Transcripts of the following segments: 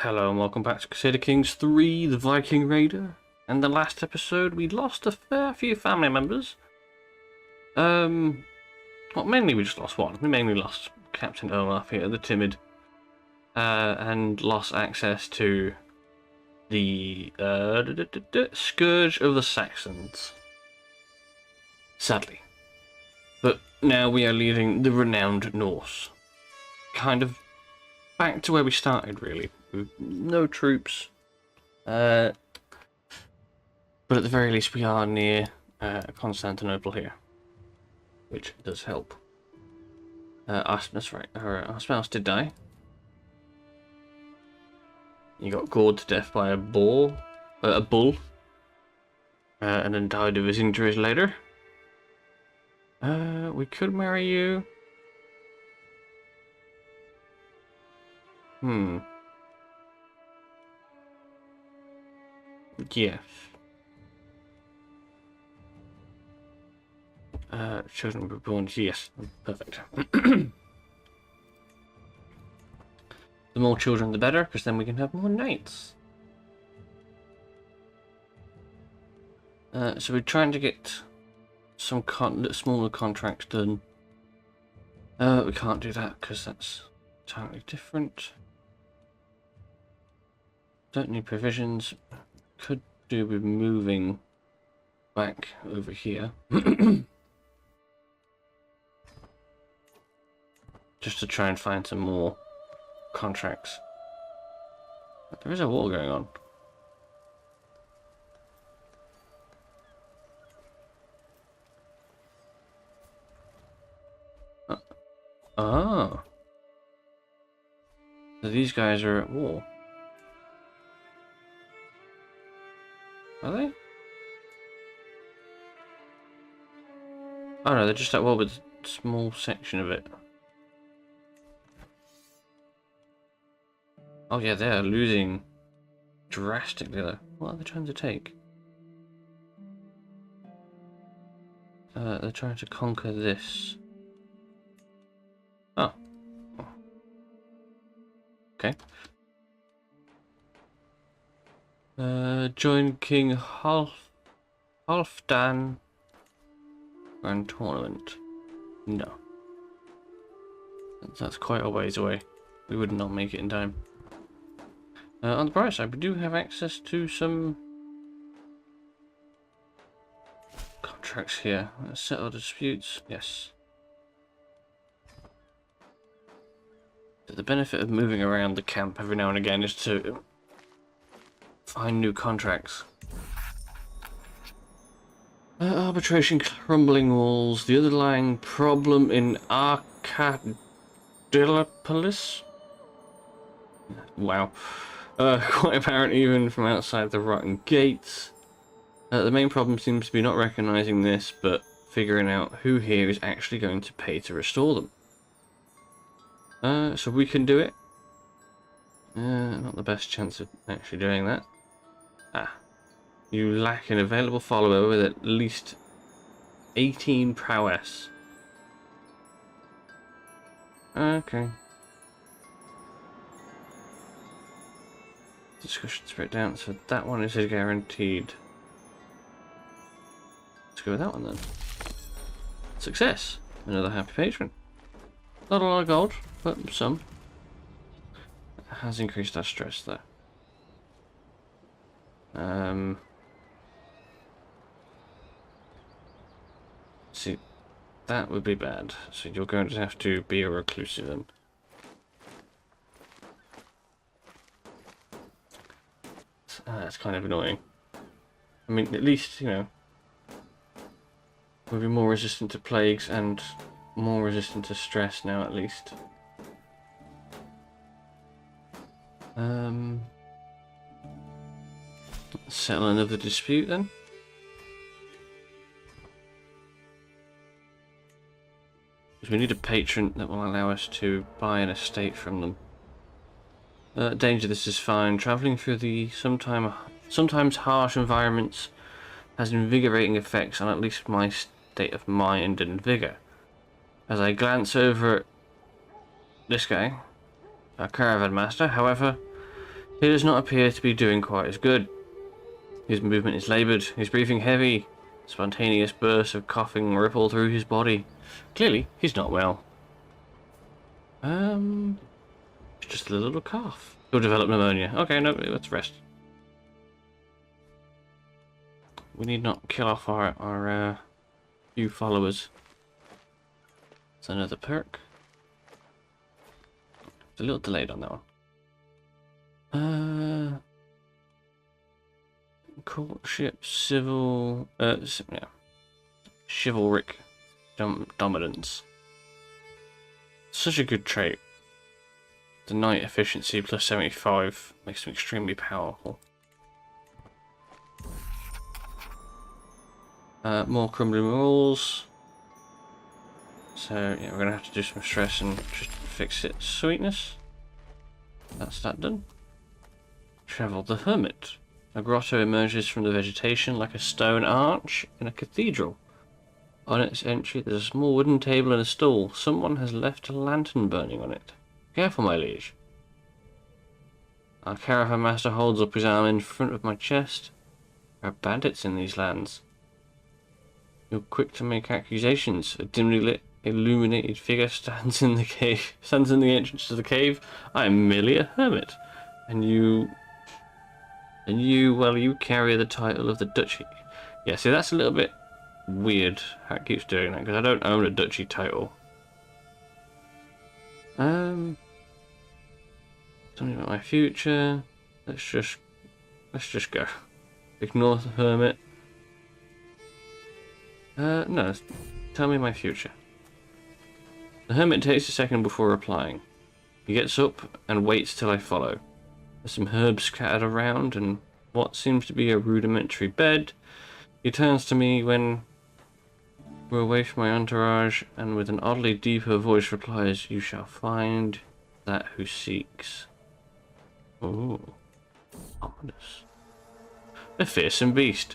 Hello and welcome back to Crusader Kings 3, the Viking Raider. In the last episode, we lost a fair few family members. Well, mainly we just lost one. We mainly lost Captain Olaf here, the timid, and lost access to the Scourge of the Saxons. Sadly. But now we are leading the renowned Norse. Kind of back to where we started, really. With no troops. But at the very least we are near Constantinople here. Which does help. Our spouse did die. He got gored to death by a bull. And then died of his injuries later. We could marry you. Yes. Children were born. Yes, perfect. The more children, the better, because then we can have more knights. So we're trying to get some smaller contracts done. We can't do that because that's entirely different. Don't need provisions. Could do with moving back over here. Just to try and find some more contracts. But there is a war going on. Ah. So these guys are at war. Are they? Oh no, they're just at war with a small section of it. Oh yeah, they're losing drastically though. What are they trying to take? They're trying to conquer this. Oh. Okay. Join King Halfdan Grand Tournament. No. That's quite a ways away. We would not make it in time. On the bright side, we do have access to some contracts here. Let's settle disputes. Yes. The benefit of moving around the camp every now and again is to find new contracts. Arbitration, crumbling walls. The underlying problem in Arcadilopolis. Wow. Quite apparent even from outside the rotten gates. The main problem seems to be not recognizing this, but figuring out who here is actually going to pay to restore them. So we can do it. Not the best chance of actually doing that. You lack an available follower with at least 18 prowess. Okay. Discussion spread down, so that one is guaranteed. Let's go with that one then. Success! Another happy patron. Not a lot of gold, but some. It has increased our stress though. See, that would be bad. So you're going to have to be a reclusive then. That's kind of annoying. I mean, at least, you know, we'll be more resistant to plagues and more resistant to stress now, at least. Settle another dispute then. Because we need a patron that will allow us to buy an estate from them. Danger, this is fine. Travelling through the sometimes harsh environments has invigorating effects on at least my state of mind and vigour. As I glance over at this guy, our caravan master, however, He does not appear to be doing quite as good. His movement is laboured, his breathing heavy. Spontaneous bursts of coughing ripple through his body. Clearly, he's not well. It's just a little cough. He'll develop pneumonia. Okay, no, let's rest. We need not kill off our few followers. It's another perk. It's a little delayed on that one. Courtship, civil, yeah, chivalric dominance. Such a good trait. The knight efficiency plus 75 makes him extremely powerful. More crumbling walls. So yeah, we're gonna have to do some stress and just fix it. Sweetness. That's that done. Travel the Hermit. A grotto emerges from the vegetation like a stone arch in a cathedral. On its entry there's a small wooden table and a stool. Someone has left a lantern burning on it. Careful, my liege. Our caravan master holds up his arm in front of my chest. There are bandits in these lands. You're quick to make accusations. A dimly lit, illuminated figure stands in the cave. Stands in the entrance to the cave. I am merely a hermit, and you, well, you carry the title of the duchy. Yeah, see, that's a little bit weird how it keeps doing that, because I don't own a duchy title. Something about my future. Let's just go. Ignore the hermit. No, tell me my future. The hermit takes a second before replying. He gets up and waits till I follow. There's some herbs scattered around and what seems to be a rudimentary bed. He turns to me when we're away from my entourage and with an oddly deeper voice replies, "You shall find that who seeks." Ooh, ominous. A fearsome beast.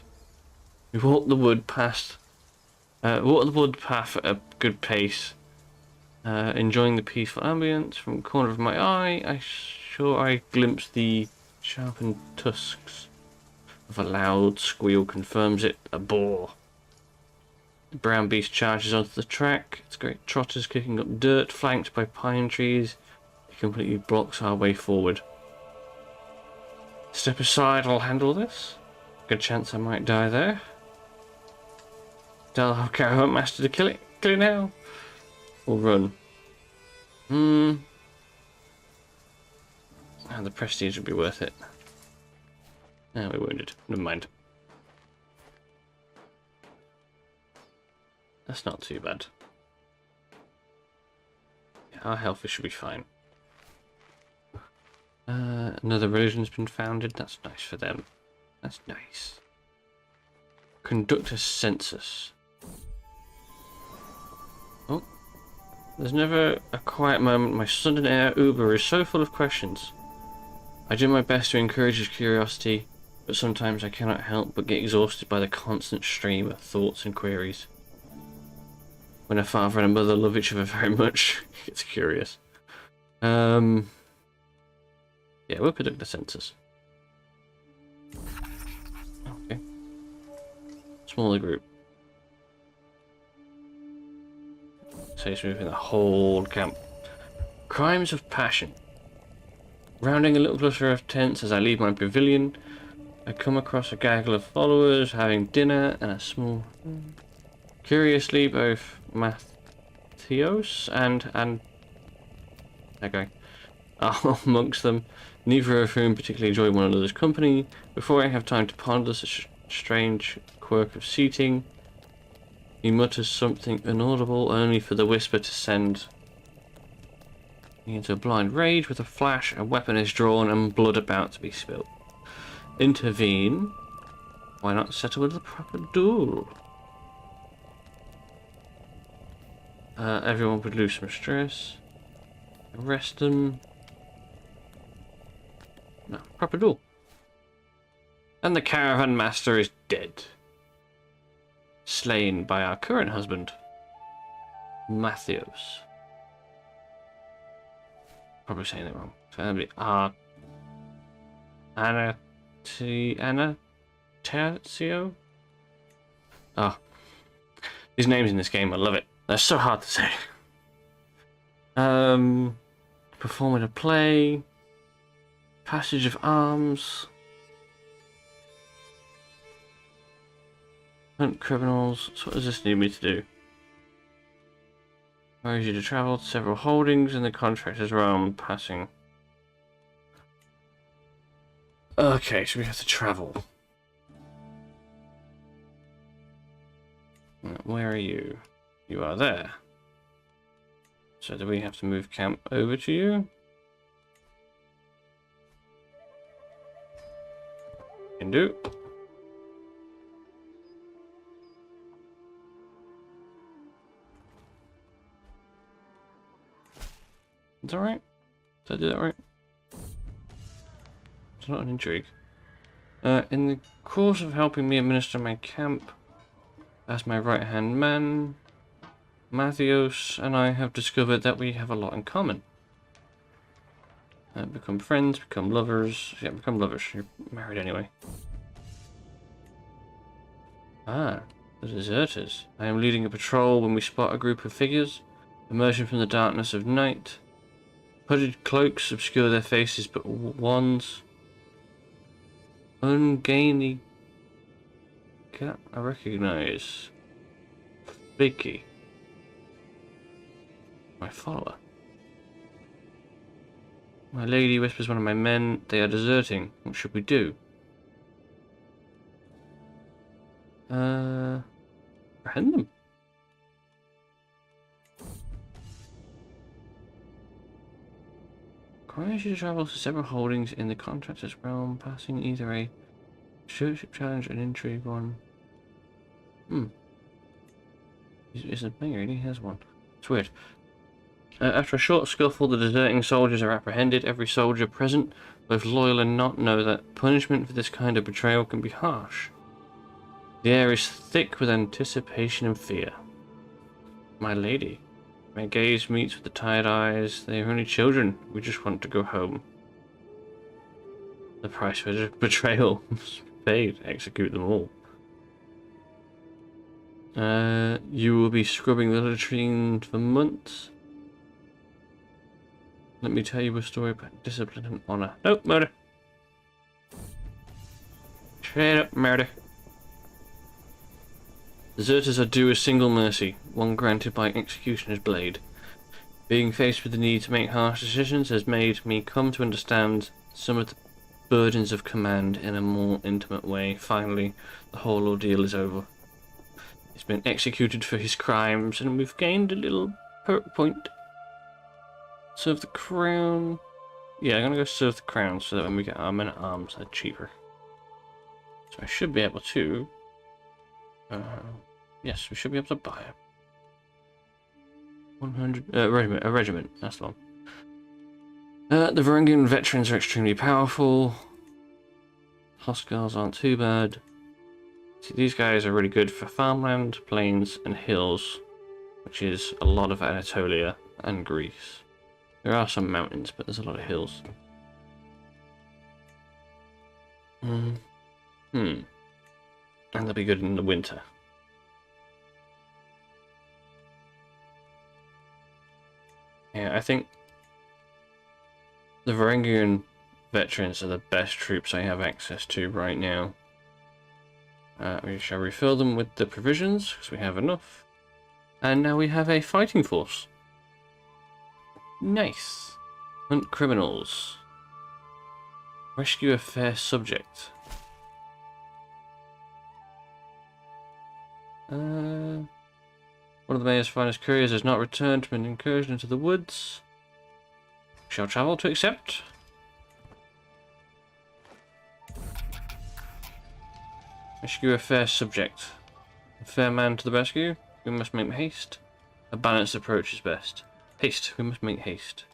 We walk the wood path at a good pace, enjoying the peaceful ambience. From the corner of my eye, I glimpse the sharpened tusks of a loud squeal confirms it. A boar. The brown beast charges onto the track. Its great trotters kicking up dirt, flanked by pine trees. It completely blocks our way forward. Step aside, I'll handle this. Good chance I might die there. Tell our caravan master to kill it. Kill it now. Or run. And the prestige would be worth it. Now we're wounded. Never mind. That's not too bad. Yeah, our health should be fine. Another religion's been founded. That's nice for them. That's nice. Conduct a census. Oh. There's never a quiet moment. My son and heir, Uber, is so full of questions. I do my best to encourage his curiosity, but sometimes I cannot help but get exhausted by the constant stream of thoughts and queries. When a father and a mother love each other very much, he gets curious. Yeah, we'll conduct the census. Okay. Smaller group. So he's moving the whole camp. Crimes of passion. Rounding a little cluster of tents as I leave my pavilion, I come across a gaggle of followers having dinner and a small... Curiously, both Matthios and that guy are amongst them, neither of whom particularly enjoy one another's company. Before I have time to ponder such a strange quirk of seating, he mutters something inaudible, only for the whisper to send me into a blind rage. With a flash, a weapon is drawn and blood about to be spilled. Intervene. Why not settle with a proper duel? Everyone would lose some stress. Arrest them. No, proper duel. And the caravan master is dead. Slain by our current husband, Matthios. Probably saying it wrong. So that'd be our Anastasio? Oh, these names in this game, I love it. They're so hard to say. Performing a play. Passage of arms. Hunt criminals. So what does this need me to do? Requires you to travel to several holdings in the contractor's realm, passing. Okay, so we have to travel. Where are you? You are there. So do we have to move camp over to you? Can do. Is that right? Did I do that right? It's not an intrigue. In the course of helping me administer my camp as my right-hand man, Mathios and I have discovered that we have a lot in common. Become friends, become lovers. Yeah, become lovers. You're married anyway. Ah, the deserters. I am leading a patrol when we spot a group of figures emerging from the darkness of night. Hooded cloaks obscure their faces but wands. Ungainly cat I recognize. Vicky. My follower. My lady, whispers one of my men. They are deserting. What should we do? Apprehend them. Requires you to travel to several holdings in the contractor's realm, passing either a stewardship challenge and intrigue one. He's a mayor, he has one. It's weird. After a short scuffle, the deserting soldiers are apprehended. Every soldier present, both loyal and not, know that punishment for this kind of betrayal can be harsh. The air is thick with anticipation and fear. My lady. My gaze meets with the tired eyes. They are only children. We just want to go home. The price for betrayal must be paid. Execute them all. You will be scrubbing the latrine for months. Let me tell you a story about discipline and honor. Nope, murder. Straight up murder. Deserters are due a single mercy, one granted by executioner's blade. Being faced with the need to make harsh decisions has made me come to understand some of the burdens of command in a more intimate way. Finally, the whole ordeal is over. He's been executed for his crimes, and we've gained a little perk point. Serve the crown. Yeah, I'm gonna go serve the crown so that when we get our men at arms, they're cheaper. So I should be able to. Yes, we should be able to buy it. 100 regiment, a regiment. That's the one. The Varangian veterans are extremely powerful. Hostiles aren't too bad. See, these guys are really good for farmland, plains, and hills, which is a lot of Anatolia and Greece. There are some mountains, but there's a lot of hills. And they'll be good in the winter. Yeah, I think the Varangian veterans are the best troops I have access to right now. We shall refill them with the provisions, because we have enough. And now we have a fighting force. Nice. Hunt criminals. Rescue a fair subject. One of the mayor's finest couriers has not returned from an incursion into the woods. Shall travel to accept. Rescue a fair subject. A fair man to the rescue. We must make haste. A balanced approach is best. Haste. We must make haste.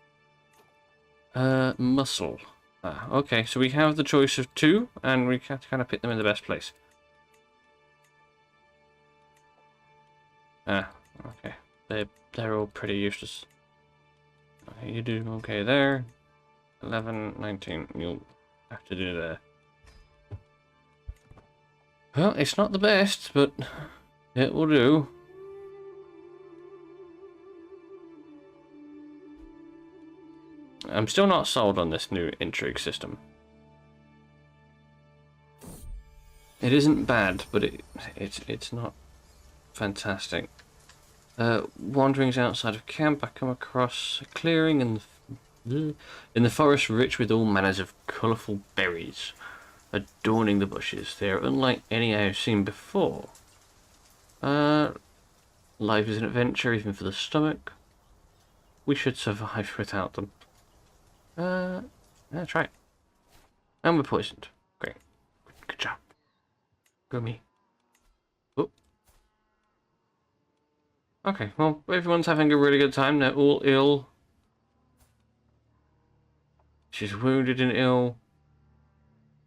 Muscle. Okay, so we have the choice of two, and we have to kind of pick them in the best place. Okay. They're all pretty useless. Okay, you do okay there. 11, 19. You'll have to do there. Well, it's not the best, but it will do. I'm still not sold on this new intrigue system. It isn't bad, but it's not fantastic. Wanderings outside of camp, I come across a clearing in the forest rich with all manners of colourful berries adorning the bushes. They are unlike any I have seen before. Life is an adventure even for the stomach. We should survive without them. That's right. And we're poisoned. Great. Good job. Go me. Oh. Okay, well, everyone's having a really good time. They're all ill. She's wounded and ill.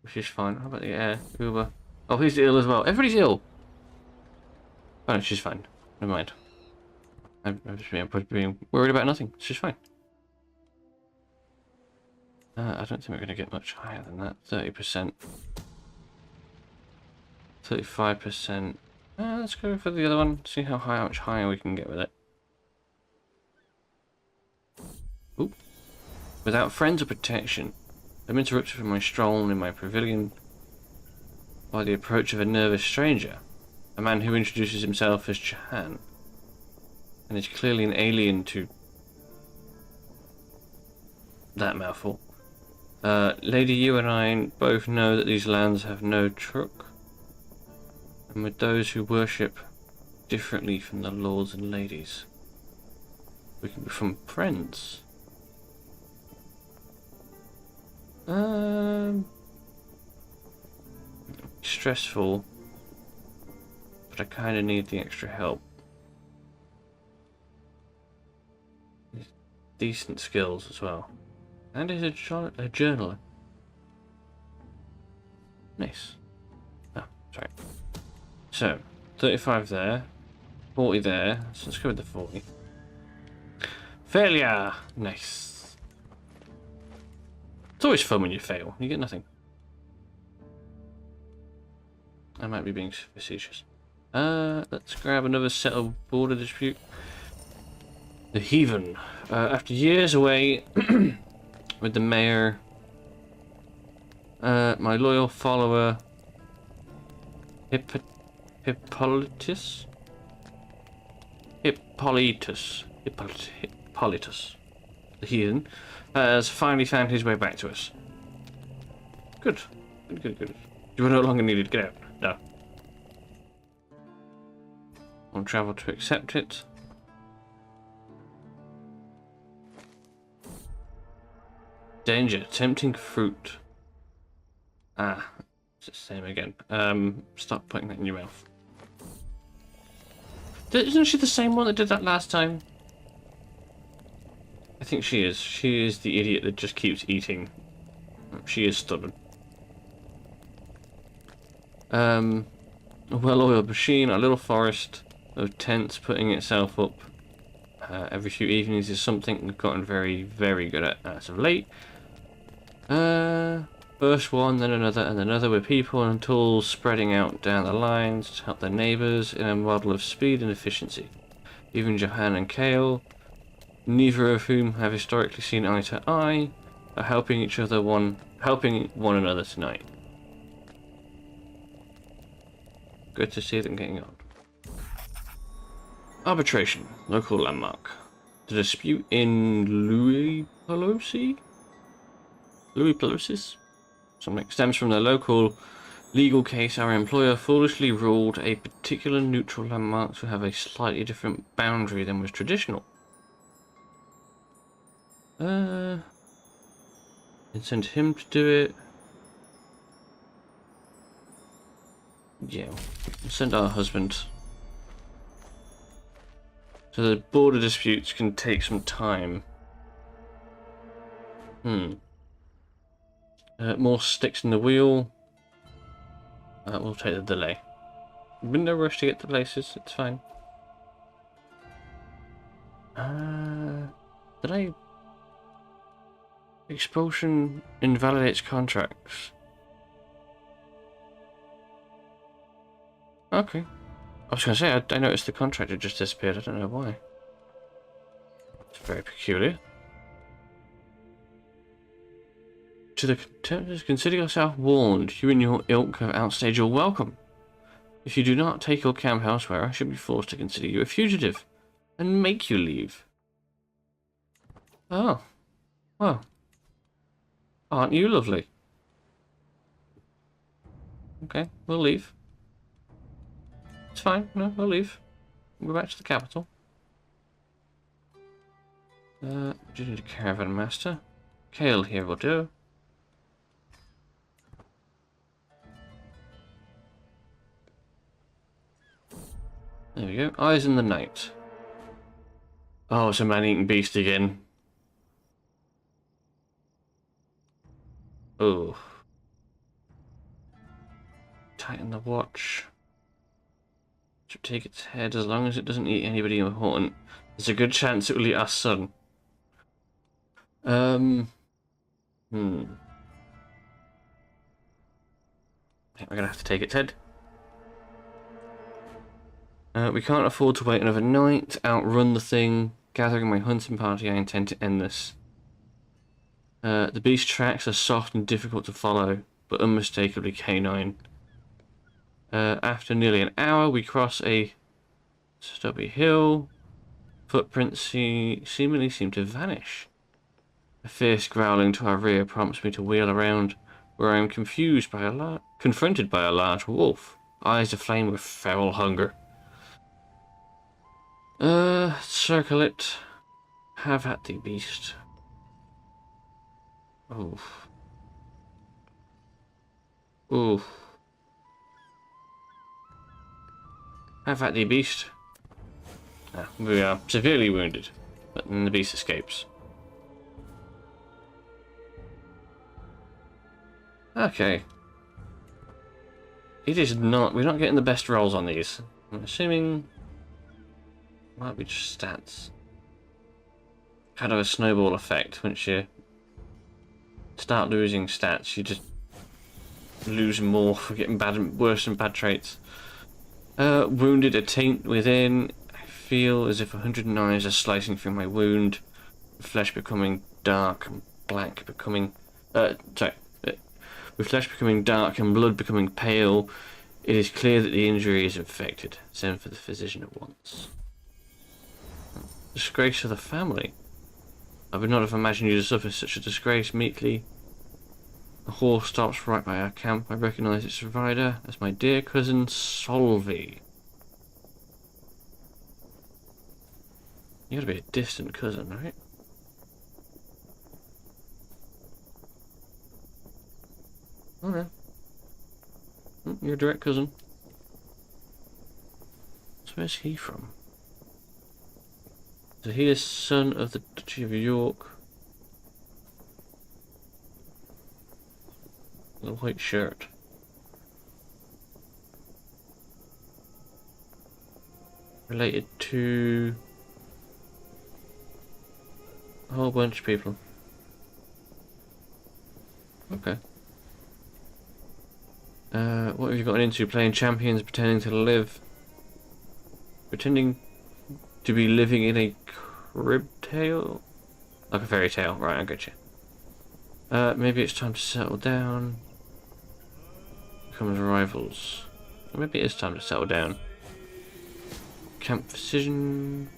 Which is fine. How about the air? Uber. Oh, he's ill as well. Everybody's ill. Oh, no, she's fine. Never mind. I'm just being worried about nothing. She's fine. I don't think we're going to get much higher than that. 30%. 35%. Let's go for the other one. See how much higher we can get with it. Ooh. Without friends or protection, I'm interrupted from my stroll in my pavilion by the approach of a nervous stranger, a man who introduces himself as Jahan, and is clearly an alien to that mouthful. Lady, you and I both know that these lands have no truck, and with those who worship differently from the lords and ladies, we can become friends. Stressful, but I kind of need the extra help. Decent skills as well, and he's a journaler. Nice. Oh, sorry. So 35 there, 40 there. So let's go with the 40. Failure. Nice. It's always fun when you fail. You get nothing. I might be being facetious. Let's grab another settled border dispute. The Heathen. After years away with the mayor, my loyal follower Hippolytus, the Heathen, has finally found his way back to us. Good. Good. You are no longer needed. Get out. No. I'll travel to accept it. Danger. Tempting fruit. Ah. It's the same again. Stop putting that in your mouth. Isn't she the same one that did that last time? I think she is. She is the idiot that just keeps eating. She is stubborn. A well-oiled machine, a little forest of tents putting itself up every few evenings is something we've gotten very, very good at as of late. First one, then another, and another, with people and tools spreading out down the lines to help their neighbours in a model of speed and efficiency. Even Johan and Kale, neither of whom have historically seen eye to eye, are helping one another tonight. Good to see them getting on. Arbitration, local landmark. The dispute in Louis Pelosi? Something stems from the local legal case. Our employer foolishly ruled a particular neutral landmark to have a slightly different boundary than was traditional. And send him to do it. Yeah, we'll send our husband. So the border disputes can take some time. More sticks in the wheel. We'll take the delay. We're in no rush to get to places, it's fine. Did I... Expulsion invalidates contracts. Okay. I was going to say, I noticed the contract had just disappeared. I don't know why. It's very peculiar. To the contemptors, consider yourself warned. You and your ilk have outstayed your welcome. If you do not take your camp elsewhere, I should be forced to consider you a fugitive and make you leave. Oh. Well. Aren't you lovely? Okay, we'll leave. It's fine. No, we'll leave. We'll go back to the capital. Do you need a caravan master? Kale here will do. There we go. Eyes in the night. Oh, it's a man-eating beast again. Oh. Tighten the watch. Should take its head as long as it doesn't eat anybody important. There's a good chance it will eat our son. I think we're gonna have to take its head. We can't afford to wait another night. Outrun the thing. Gathering my hunting party, I intend to end this. The beast tracks are soft and difficult to follow, but unmistakably canine. After nearly an hour, we cross a stubby hill. Footprints seemingly seem to vanish. A fierce growling to our rear prompts me to wheel around, where I am confronted by a large wolf, eyes aflame with feral hunger. Circle it. Have at thee, beast. Oof. Oof. Have at thee, beast. Ah, we are severely wounded, but then the beast escapes. Okay. It is not... We're not getting the best rolls on these. I'm assuming... Might be just stats. Kind of a snowball effect. Once you start losing stats, you just lose more for getting worse and bad traits. Wounded, a taint within. I feel as if 100 knives are slicing through my wound. Flesh becoming dark and black, becoming... With flesh becoming dark and blood becoming pale, it is clear that the injury is infected. Send for the physician at once. Disgrace to the family. I would not have imagined you to suffer such a disgrace meekly. A horse stops right by our camp. I recognise its rider as my dear cousin Solvi. You gotta be a distant cousin, right? Okay. You're a direct cousin. So where's he from? So he is son of the Duchy of York. The white shirt. Related to a whole bunch of people. Okay. What have you gotten into? Playing champions, pretending to be living in a crib tale? Like a fairy tale. Right, I get you. Maybe it's time to settle down. Becomes rivals. Maybe it is time to settle down. Camp decision.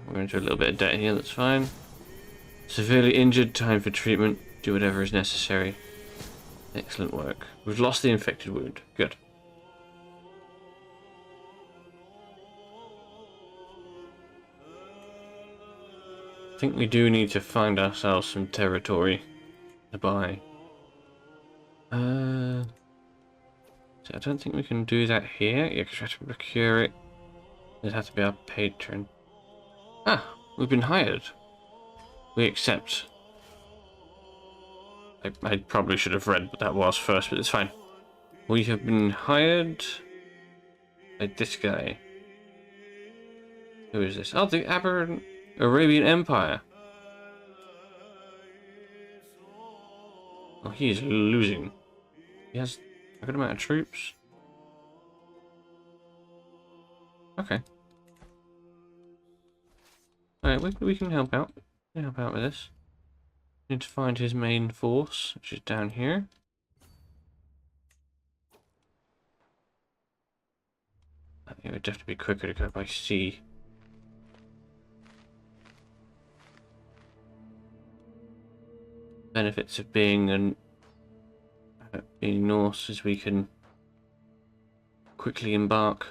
We're into a little bit of debt here, that's fine. Severely injured, time for treatment. Do whatever is necessary. Excellent work. We've lost the infected wound. Good. I think we do need to find ourselves some territory to buy. So I don't think we can do that here. Yeah, because we have to procure it. It'd have to be our patron. Ah, we've been hired. We accept. I probably should have read what that was first, but it's fine. We have been hired by this guy. Who is this? Oh, the Arabian Empire. Oh, he is losing. He has a good amount of troops. Okay. Alright, we can help out. We can help out with this. Need to find his main force, which is down here. I think it would definitely be quicker to go by sea. Benefits of being being Norse is we can quickly embark.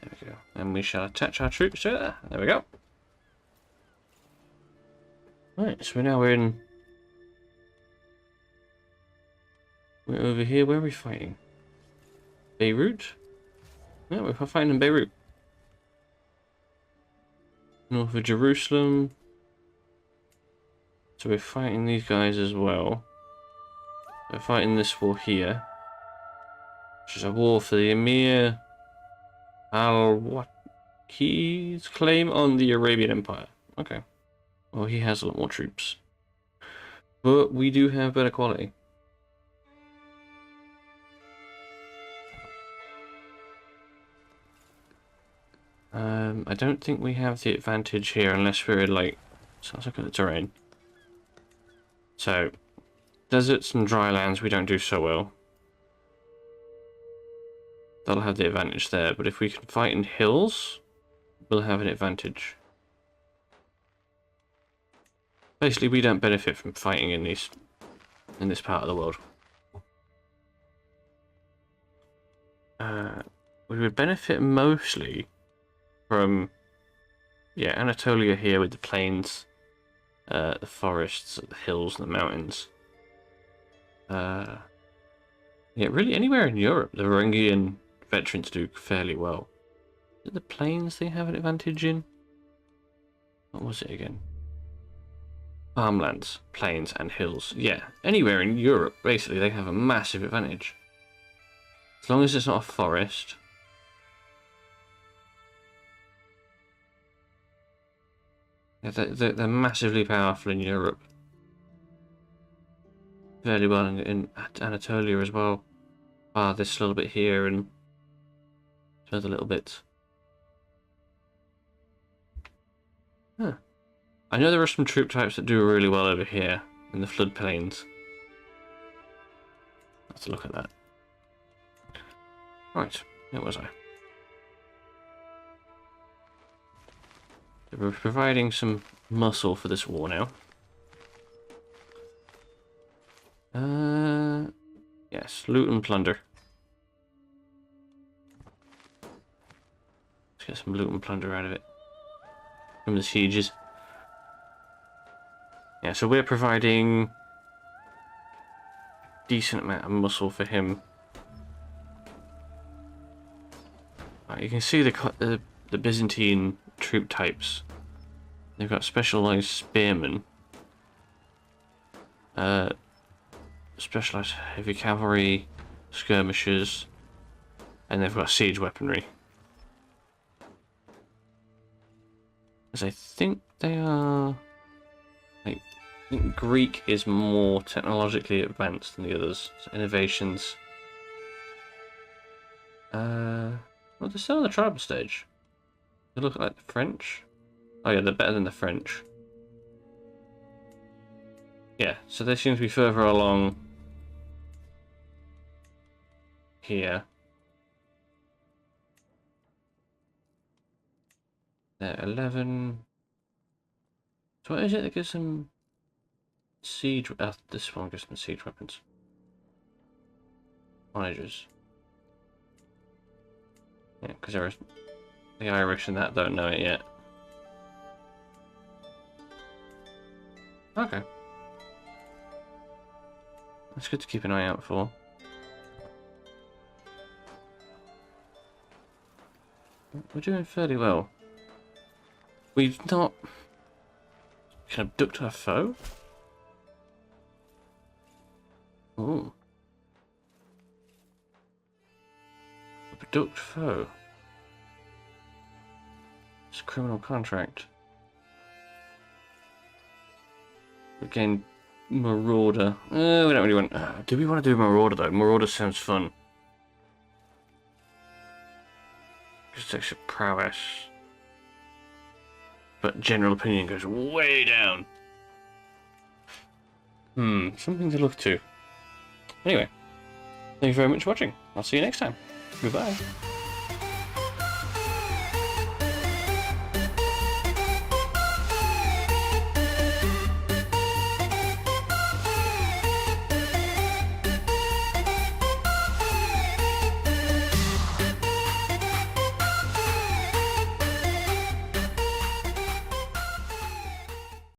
There we go. And we shall attach our troops to it. There we go. Right, so now we're over here. Where are we fighting? Beirut? Yeah, we're fighting in Beirut. North of Jerusalem. So we're fighting these guys as well. We're fighting this war here. Which is a war for the Emir al-Waqi's claim on the Arabian Empire. Okay. Well, he has a lot more troops. But we do have better quality. I don't think we have the advantage here unless we're like... So let's look at the terrain. So, deserts and dry lands we don't do so well. That'll have the advantage there, but if we can fight in hills, we'll have an advantage. Basically, we don't benefit from fighting in this part of the world. We would benefit mostly from, yeah, Anatolia here with the plains, the forests, the hills, and the mountains. Yeah, really anywhere in Europe, the Varangian veterans do fairly well. Is it the plains they have an advantage in? What was it again? Farmlands, plains, and hills. Yeah, anywhere in Europe, basically, they have a massive advantage. As long as it's not a forest. Yeah, they're massively powerful in Europe. Fairly well in Anatolia as well. This little bit here and some other little bits. Huh. I know there are some troop types that do really well over here in the floodplains. Let's look at that. Right, where was I? We're providing some muscle for this war now. Yes, loot and plunder. Let's get some loot and plunder out of it. From the sieges. Yeah, so we're providing a decent amount of muscle for him. Right, you can see the Byzantine troop types. They've got specialized spearmen, specialized heavy cavalry, skirmishers, and they've got siege weaponry. As I think they are, like, I think Greek is more technologically advanced than the others. So innovations. Well, they're still on the tribal stage. They look like the French. Oh yeah, they're better than the French. Yeah, so they seem to be further along here. They're 11. So what is it that gives them siege? This one gives them siege weapons. Onagers. Yeah, because the Irish and that don't know it yet. Okay. That's good to keep an eye out for. We're doing fairly well. We've not... Can abduct our foe? Ooh. Abduct foe. It's a criminal contract. Again, Marauder. We don't really want... do we want to do Marauder, though? Marauder sounds fun. Just extra prowess. But general opinion goes way down. Something to look to. Anyway, thank you very much for watching. I'll see you next time. Goodbye.